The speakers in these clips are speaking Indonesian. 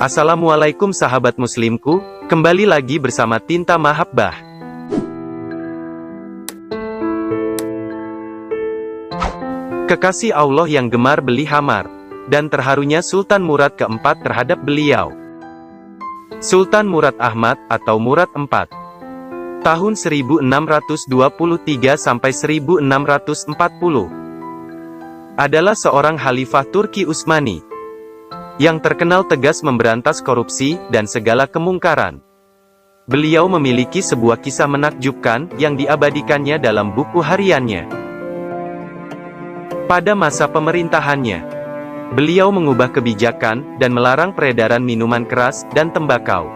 Assalamualaikum sahabat muslimku, kembali lagi bersama Tinta Mahabbah. Kekasih Allah yang gemar beli khamar, dan terharunya Sultan Murad keempat terhadap beliau. Sultan Murad Ahmad atau Murad IV, tahun 1623 sampai 1640, adalah seorang khalifah Turki Utsmani yang terkenal tegas memberantas korupsi dan segala kemungkaran. Beliau memiliki sebuah kisah menakjubkan yang diabadikannya dalam buku hariannya. Pada masa pemerintahannya, beliau mengubah kebijakan dan melarang peredaran minuman keras dan tembakau.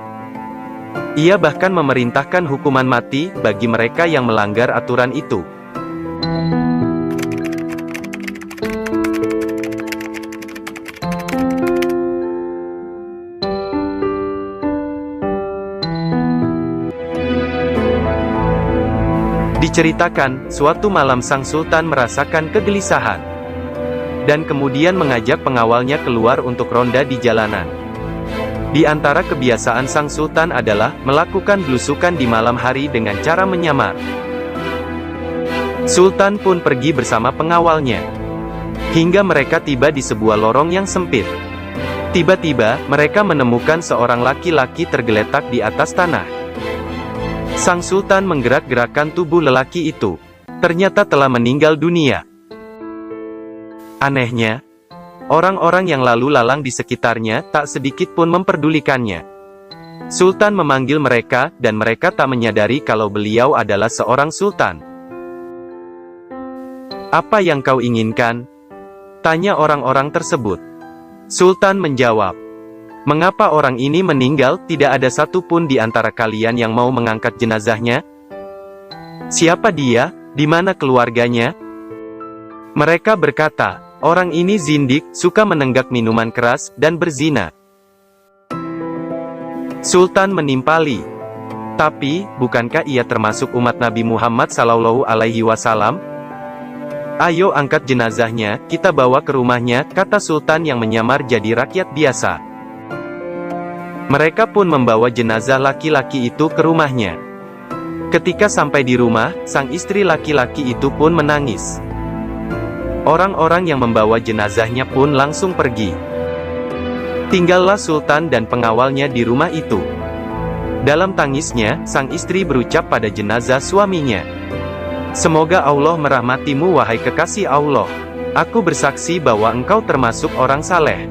Ia bahkan memerintahkan hukuman mati bagi mereka yang melanggar aturan itu. Diceritakan, suatu malam sang sultan merasakan kegelisahan, dan kemudian mengajak pengawalnya keluar untuk ronda di jalanan. Di antara kebiasaan sang sultan adalah melakukan belusukan di malam hari dengan cara menyamar. Sultan pun pergi bersama pengawalnya, hingga mereka tiba di sebuah lorong yang sempit. Tiba-tiba, mereka menemukan seorang laki-laki tergeletak di atas tanah. Sang sultan menggerak-gerakkan tubuh lelaki itu. Ternyata telah meninggal dunia. Anehnya, orang-orang yang lalu lalang di sekitarnya tak sedikit pun memperdulikannya. Sultan memanggil mereka, dan mereka tak menyadari kalau beliau adalah seorang sultan. "Apa yang kau inginkan?" tanya orang-orang tersebut. Sultan menjawab, "Mengapa orang ini meninggal? Tidak ada satupun di antara kalian yang mau mengangkat jenazahnya? Siapa dia? Di mana keluarganya?" Mereka berkata, "Orang ini zindik, suka menenggak minuman keras, dan berzina." Sultan menimpali, "Tapi, bukankah ia termasuk umat Nabi Muhammad SAW? Ayo angkat jenazahnya, kita bawa ke rumahnya," kata sultan yang menyamar jadi rakyat biasa. Mereka pun membawa jenazah laki-laki itu ke rumahnya. Ketika sampai di rumah, sang istri laki-laki itu pun menangis. Orang-orang yang membawa jenazahnya pun langsung pergi. Tinggallah sultan dan pengawalnya di rumah itu. Dalam tangisnya, sang istri berucap pada jenazah suaminya, "Semoga Allah merahmatimu wahai kekasih Allah. Aku bersaksi bahwa engkau termasuk orang saleh."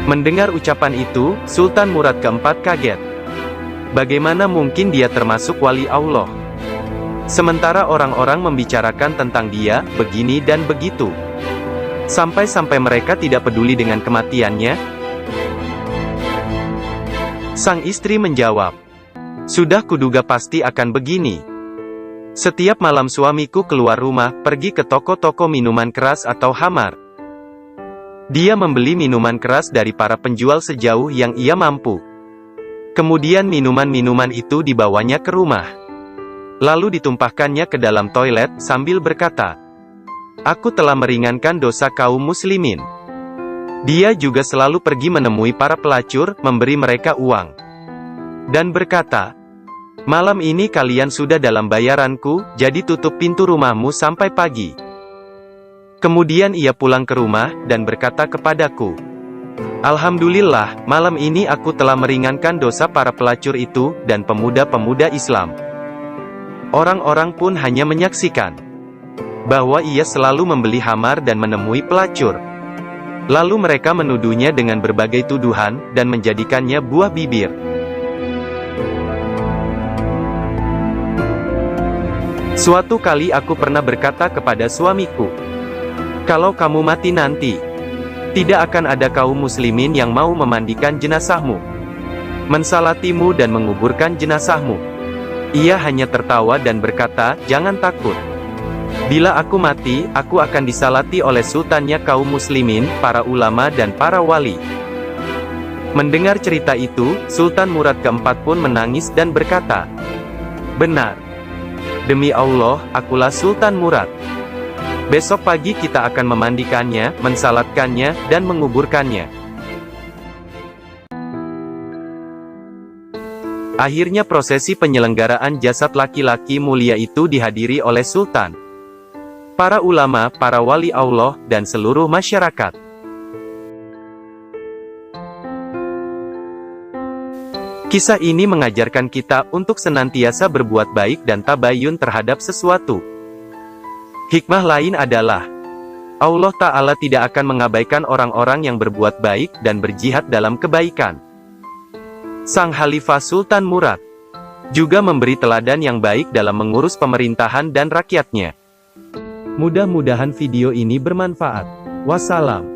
Mendengar ucapan itu, Sultan Murad keempat kaget. Bagaimana mungkin dia termasuk wali Allah? Sementara orang-orang membicarakan tentang dia, begini dan begitu. Sampai-sampai mereka tidak peduli dengan kematiannya. Sang istri menjawab, "Sudah kuduga pasti akan begini. Setiap malam suamiku keluar rumah, pergi ke toko-toko minuman keras atau khamar. Dia membeli minuman keras dari para penjual sejauh yang ia mampu. Kemudian minuman-minuman itu dibawanya ke rumah. Lalu ditumpahkannya ke dalam toilet, sambil berkata, 'Aku telah meringankan dosa kaum muslimin.' Dia juga selalu pergi menemui para pelacur, memberi mereka uang. Dan berkata, 'Malam ini kalian sudah dalam bayaranku, jadi tutup pintu rumahmu sampai pagi.' Kemudian ia pulang ke rumah, dan berkata kepadaku, 'Alhamdulillah, malam ini aku telah meringankan dosa para pelacur itu, dan pemuda-pemuda Islam.' Orang-orang pun hanya menyaksikan bahwa ia selalu membeli khamar dan menemui pelacur. Lalu mereka menuduhnya dengan berbagai tuduhan, dan menjadikannya buah bibir. Suatu kali aku pernah berkata kepada suamiku, 'Kalau kamu mati nanti, tidak akan ada kaum muslimin yang mau memandikan jenazahmu, mensalatimu dan menguburkan jenazahmu.' Ia hanya tertawa dan berkata, 'Jangan takut. Bila aku mati, aku akan disalati oleh sultannya kaum muslimin, para ulama dan para wali.' Mendengar cerita itu, Sultan Murad keempat pun menangis dan berkata, 'Benar. Demi Allah, akulah Sultan Murad. Besok pagi kita akan memandikannya, mensalatkannya, dan menguburkannya. Akhirnya prosesi penyelenggaraan jasad laki-laki mulia itu dihadiri oleh Sultan, para ulama, para wali Allah, dan seluruh masyarakat. Kisah ini mengajarkan kita untuk senantiasa berbuat baik dan tabayun terhadap sesuatu. Hikmah lain adalah, Allah Ta'ala tidak akan mengabaikan orang-orang yang berbuat baik dan berjihad dalam kebaikan. Sang Khalifah Sultan Murad juga memberi teladan yang baik dalam mengurus pemerintahan dan rakyatnya. Mudah-mudahan video ini bermanfaat. Wassalam.